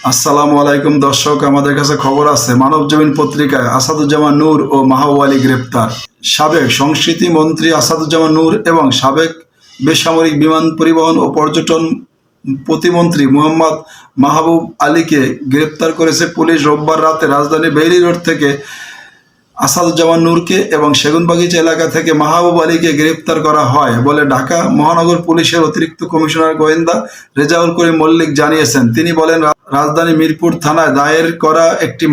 আসসালামু আলাইকুম দর্শক, আমাদের কাছে খবর আছে মানবজমিন পত্রিকায় আসাদুজ্জামান নূর ও মাহবুব আলী গ্রেপ্তার। সাবেক সংস্কৃতি মন্ত্রী আসাদুজ্জামান নূর এবং সাবেক বেসামরিক বিমান পরিবহন ও পর্যটন প্রতিমন্ত্রী মোহাম্মদ মাহবুব আলীকে গ্রেপ্তার করেছে পুলিশ। রোববার রাতে রাজধানী বেইলি রোড থেকে আসাদুজ্জামান নূরকে এবং সেগুনবাগিচা এলাকা থেকে মাহবুব আলীকে গ্রেপ্তার করা হয় বলে ঢাকা মহানগর পুলিশের অতিরিক্ত কমিশনার গোয়েন্দা রেজাউল করিম মল্লিক জানিয়েছেন। তিনি বলেন, রাজধানী মিরপুর থানায় দায়ের করা একটি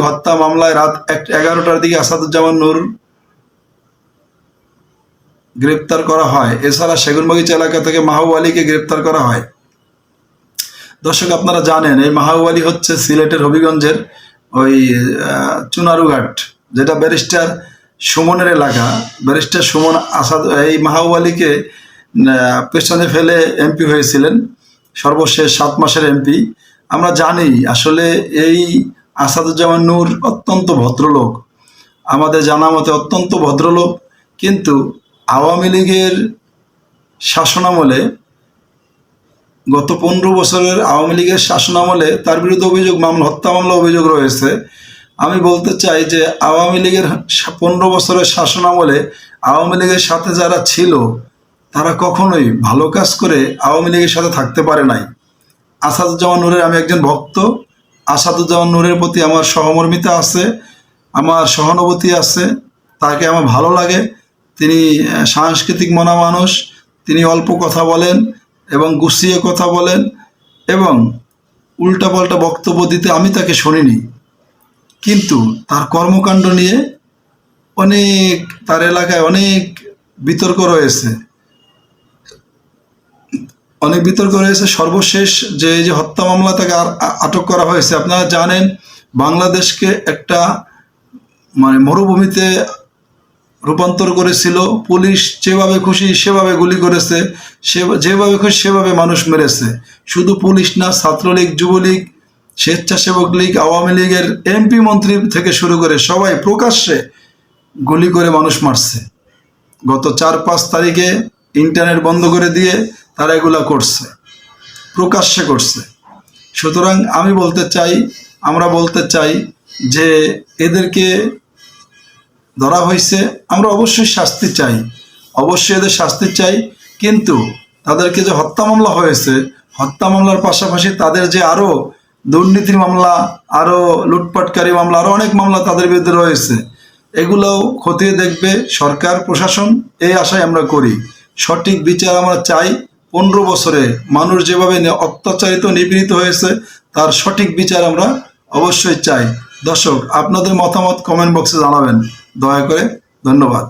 হত্যা মামলায় রাত 11টার দিকে আসাদুজ্জামান নূর গ্রেপ্তার করা হয়। এছাড়া সেগুনবাগিচা এলাকা থেকে মাহবুব আলীকে গ্রেপ্তার করা হয়। দর্শক, আপনারা জানেন এই মাহবুব আলী হচ্ছে সিলেটের হবিগঞ্জের ওই চুনারুঘাট, যেটা ব্যারিস্টার সুমনের এলাকা। ব্যারিস্টার সুমন এই মাহবুব আলীকে পেছনে ফেলে এমপি হয়েছিলেন, সর্বশেষ 7 মাসের এমপি। আমরা জানি আসলে এই আসাদুজ্জামান নূর অত্যন্ত ভদ্রলোক, আমাদের জানা মতে অত্যন্ত ভদ্রলোক। কিন্তু আওয়ামী লীগের শাসনামলে, গত 15 বছরের আওয়ামী লীগের শাসনামলে তার বিরুদ্ধে হত্যা মামলা অভিযোগ রয়েছে। আমি বলতে চাই যে আওয়ামী লীগের 15 বছরের শাসনামলে আওয়ামী লীগের সাথে যারা ছিল তারা কখনোই ভালো কাজ করে আওয়ামী লীগের সাথে থাকতে পারে নাই। আসাদুজ্জামান নূরের আমি একজন ভক্ত। আসাদুজ্জামান নূরের প্রতি আমার সহমর্মিতা আছে, আমার সহানুভূতি আছে, তাকে আমার ভালো লাগে। তিনি সাংস্কৃতিক মনা মানুষ, তিনি অল্প কথা বলেন এবং গুছিয়ে কথা বলেন এবং উল্টাপাল্টা বক্তব্য দিতে আমি তাকে শুনিনি। কিন্তু তার কর্মকাণ্ড নিয়ে তার এলাকায় অনেক বিতর্ক রয়েছে। সর্বশেষ যে হত্যা মামলা তাকে আটক করা হয়েছে। আপনারা জানেন বাংলাদেশকে একটা মরুভূমিতে রূপান্তর করেছিল পুলিশ। যেভাবে খুশি সেভাবে গুলি করেছে, যেভাবে খুশি সেভাবে মানুষ মেরেছে। শুধু পুলিশ না, ছাত্রলীগ, যুবলীগ, স্বেচ্ছাসেবক লীগ, আওয়ামী লীগের এমপি মন্ত্রী থেকে শুরু করে সবাই প্রকাশ্যে গুলি করে মানুষ মারছে। গত 4-5 তারিখে ইন্টারনেট বন্ধ করে দিয়ে তারা এগুলা করছে, প্রকাশ্যে করছে। সুতরাং আমরা বলতে চাই যে এদেরকে ধরা হয়েছে, আমরা অবশ্যই শাস্তি চাই, অবশ্যই এদের শাস্তি চাই। কিন্তু তাদেরকে যে হত্যা মামলা হয়েছে, হত্যা মামলার পাশাপাশি তাদের যে আরও দুর্নীতির মামলা, আরও লুটপাটকারী মামলা, আরও অনেক মামলা তাদের বিরুদ্ধে রয়েছে, এগুলোও খতিয়ে দেখবে সরকার প্রশাসন। এই আশায় আমরা করি সঠিক বিচার আমরা চাই। 15 বছরে মানুষ যেভাবে অত্যাচারিত, নিপীড়িত হয়েছে, তার সঠিক বিচার আমরা অবশ্যই চাই। দর্শক, আপনাদের মতামত কমেন্ট বক্সে জানাবেন দয়া করে। ধন্যবাদ।